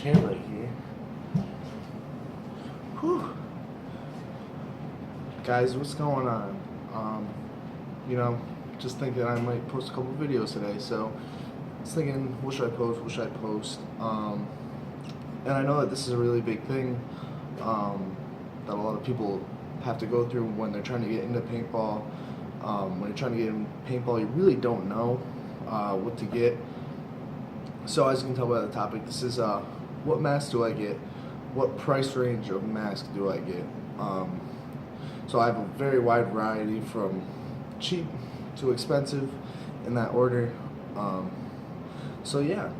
chair right here. Whew. Guys, what's going on? You know, just thinking I might post a couple videos today, so I was thinking, what should I post? What should I post? And I know that this is a really big thing that a lot of people have to go through when they're trying to get into paintball. When you're trying to get in paintball, you really don't know what to get. So as you can tell by the topic, this is what mask do I get? What price range of mask do I get? So I have a very wide variety from cheap to expensive in that order. So yeah,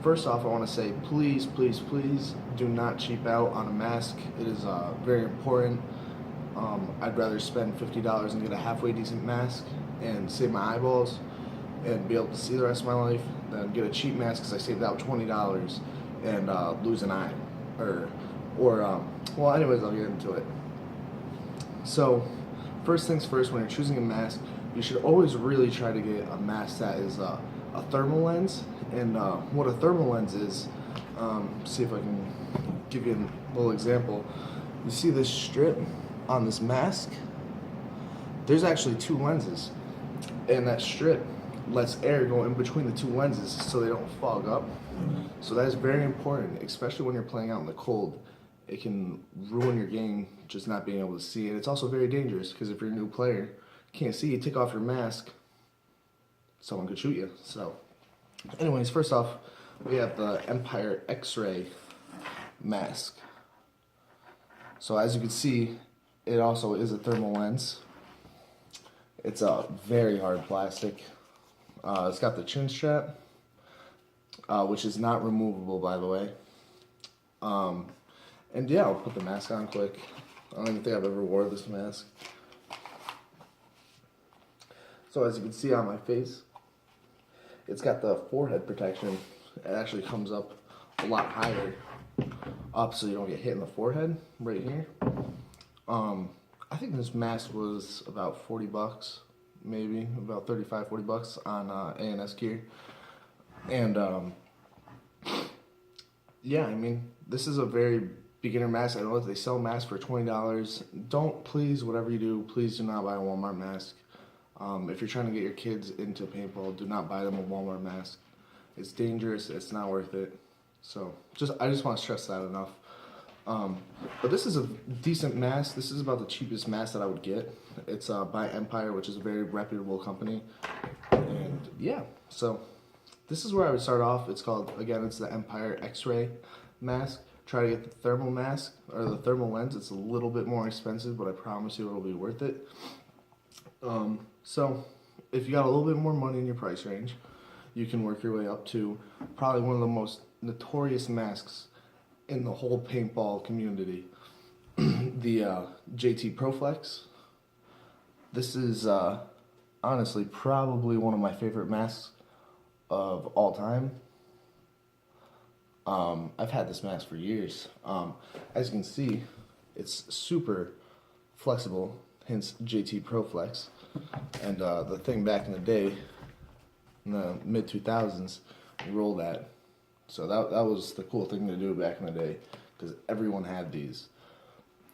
first off I want to say please do not cheap out on a mask. It is very important. I'd rather spend $50 and get a halfway decent mask and save my eyeballs and be able to see the rest of my life than get a cheap mask because I saved out $20 and lose an eye. Well anyways, I'll get into it. So first things first, when you're choosing a mask, you should always really try to get a mask that is a thermal lens. And what a thermal lens is, see if I can give you a little example. You see this strip on this mask? There's actually two lenses, and that strip lets air go in between the two lenses so they don't fog up. So that is very important, especially when you're playing out in the cold. It can ruin your game just not being able to see. And it's also very dangerous because if you're a new player, can't see, you take off your mask, someone could shoot you. So anyways, first off, we have the Empire X-ray mask. So as you can see, it also is a thermal lens. It's a very hard plastic. It's got the chin strap, which is not removable, by the way. And yeah, I'll put the mask on quick. I don't even think I've ever wore this mask. So as you can see on my face, it's got the forehead protection. It actually comes up a lot higher up so you don't get hit in the forehead right here. I think this mask was about 40 bucks, maybe about 35, 40 bucks on A&S gear. And yeah, I mean, this is a very beginner mask. I know that they sell masks for $20. Don't, please, whatever you do, please do not buy a Walmart mask. If you're trying to get your kids into paintball, do not buy them a Walmart mask. It's dangerous. It's not worth it. So I just want to stress that enough. But this is a decent mask. This is about the cheapest mask that I would get. It's by Empire, which is a very reputable company. And yeah, so this is where I would start off. It's called, again, it's the Empire X-ray mask. Try to get the thermal mask or the thermal lens. It's a little bit more expensive, but I promise you it'll be worth it. So if you got a little bit more money in your price range, you can work your way up to probably one of the most notorious masks in the whole paintball community, the JT Proflex. This is honestly probably one of my favorite masks of all time. I've had this mask for years. As you can see, it's super flexible, hence JT Proflex. And the thing back in the day, in the mid-2000s, we rolled that. So that was the cool thing to do back in the day, because everyone had these.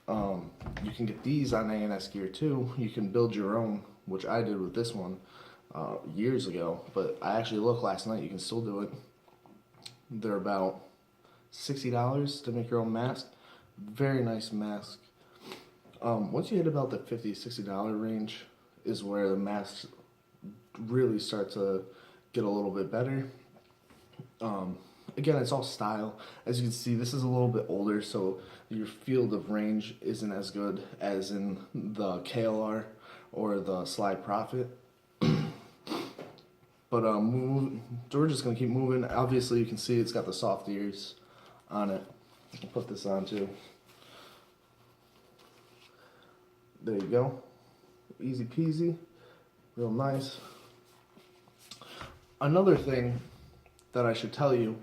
You can get these on A&S gear too. You can build your own, which I did with this one years ago. But I actually looked last night, you can still do it. They're about $60 to make your own mask. Very nice mask. Once you hit about the $50, $60 range is where the masks really start to get a little bit better. Again, it's all style. As you can see, this is a little bit older, so your field of range isn't as good as in the KLR or the Slide Profit. But we're just gonna keep moving. Obviously, you can see it's got the soft ears on it. I'll put this on too. There you go. Easy peasy. Real nice. Another thing that I should tell you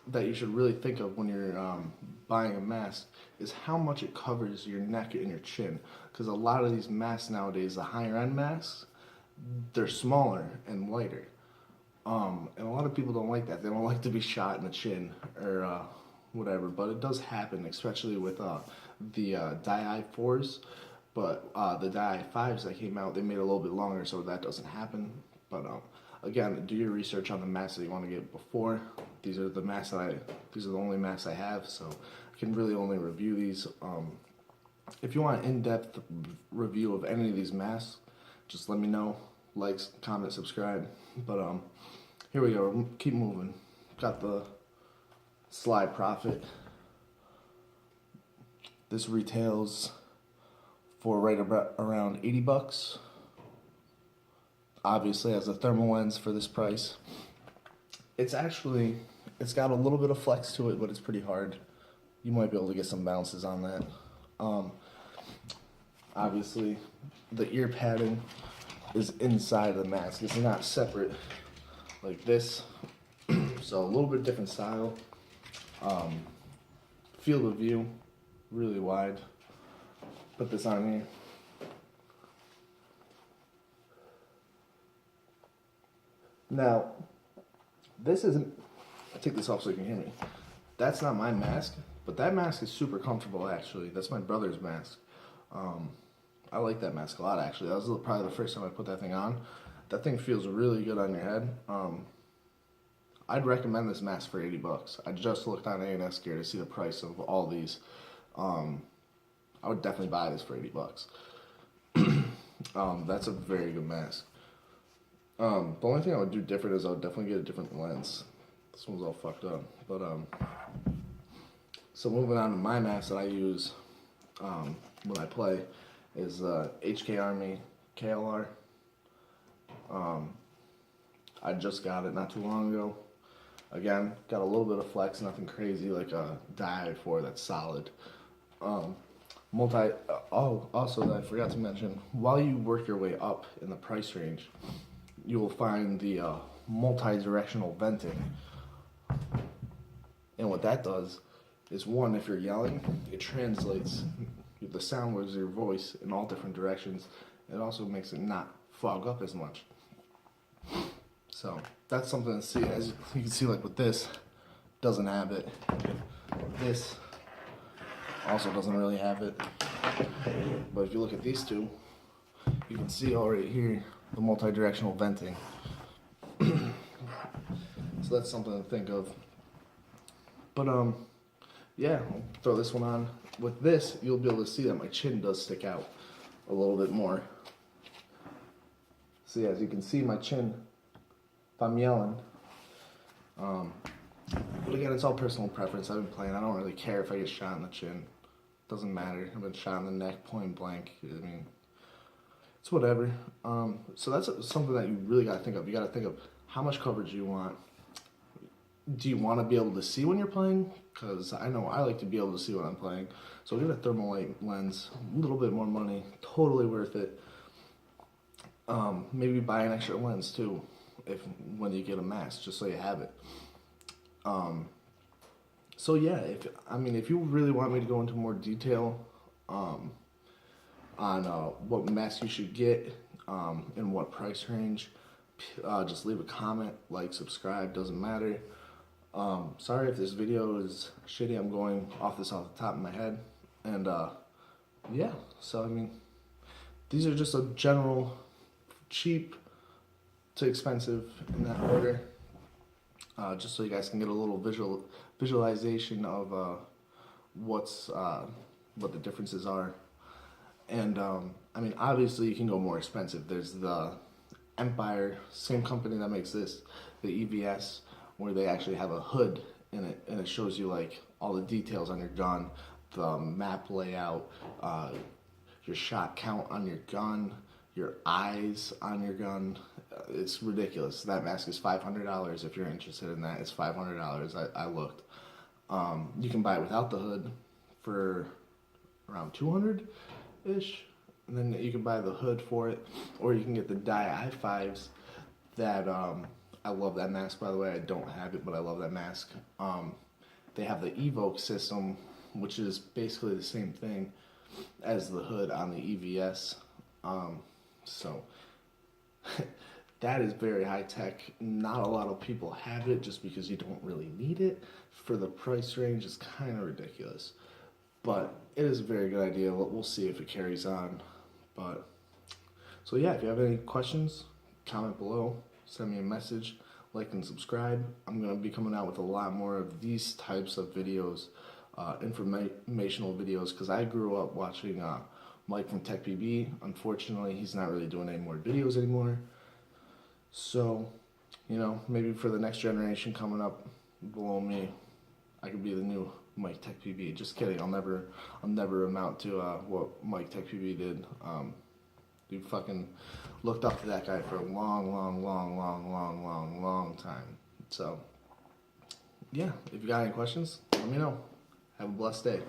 that you should really think of when you're buying a mask is how much it covers your neck and your chin. Because a lot of these masks nowadays, the higher end masks, they're smaller and lighter. And a lot of people don't like that. They don't like to be shot in the chin or whatever. But it does happen, especially with the Dye i4s. But the Dye i5s that came out, they made it a little bit longer, so that doesn't happen. But again, do your research on the masks that you want to get before. These are the masks these are the only masks I have, so I can really only review these. If you want an in-depth review of any of these masks, just let me know. Likes, comment, subscribe. But here we go. Keep moving. Got the slide profit. This retails for right about around 80 bucks. Obviously has a thermal lens for this price. It's got a little bit of flex to it, but it's pretty hard. You might be able to get some bounces on that. Obviously, the ear padding is inside of the mask. It's not separate like this. So a little bit different style. Field of view, really wide. Put this on here. Now, this isn't, I'll take this off so you can hear me. That's not my mask, but that mask is super comfortable actually. That's my brother's mask. I like that mask a lot actually. That was probably the first time I put that thing on. That thing feels really good on your head. I'd recommend this mask for 80 bucks. I just looked on A&S Gear to see the price of all these. I would definitely buy this for 80 bucks. That's a very good mask. The only thing I would do different is I would definitely get a different lens. This one's all fucked up. But so moving on to my mask that I use when I play is HK Army KLR. I just got it not too long ago. Again, got a little bit of flex, nothing crazy like a Dye i4 that's solid. Also I forgot to mention, while you work your way up in the price range, you will find the multi-directional venting. And what that does is, one, if you're yelling, it translates the sound with your voice in all different directions. It also makes it not fog up as much. So that's something to see. As you can see, like with this, doesn't have it. This also doesn't really have it. But if you look at these two, you can see already here the multi-directional venting. So that's something to think of. But yeah, I'll throw this one on. With this, you'll be able to see that my chin does stick out a little bit more. So yeah, as you can see, my chin, if I'm yelling. But again, it's all personal preference. I've been playing. I don't really care if I get shot in the chin. Doesn't matter. I've been shot in the neck, point blank. I mean, it's whatever. So that's something that you really got to think of. You got to think of how much coverage you want. Do you want to be able to see when you're playing? Because I know I like to be able to see when I'm playing. So get a thermal light lens, a little bit more money, totally worth it. Maybe buy an extra lens too, when you get a mask, just so you have it. So yeah, if you really want me to go into more detail on what mask you should get in what price range, just leave a comment, like, subscribe, doesn't matter. Sorry if this video is shitty. I'm going off the top of my head. And yeah, so I mean, these are just a general cheap to expensive in that order. Just so you guys can get a little visualization of what the differences are. And I mean, obviously you can go more expensive. There's the Empire, same company that makes this, the EVS, where they actually have a hood in it, and it shows you like all the details on your gun, the map layout, your shot count on your gun, your eyes on your gun. It's ridiculous. That mask is $500. If you're interested in that, it's $500. I looked. You can buy it without the hood for around 200-ish, and then you can buy the hood for it, or you can get the Dye i5s that I love that mask, by the way. I don't have it, but I love that mask. They have the Evoke system, which is basically the same thing as the hood on the EVS. So that is very high tech. Not a lot of people have it just because you don't really need it. For the price range, it's kind of ridiculous. But it is a very good idea. We'll see if it carries on. But so yeah, if you have any questions, comment below, send me a message, like and subscribe. I'm gonna be coming out with a lot more of these types of videos, informational videos, because I grew up watching Mike from TechPB. Unfortunately, he's not really doing any more videos anymore. So, maybe for the next generation coming up below me, I could be the new Mike TechPB. Just kidding. I'll never amount to what Mike TechPB did. You fucking looked up to that guy for a long, long, long, long, long, long, long time. So, yeah. If you got any questions, let me know. Have a blessed day.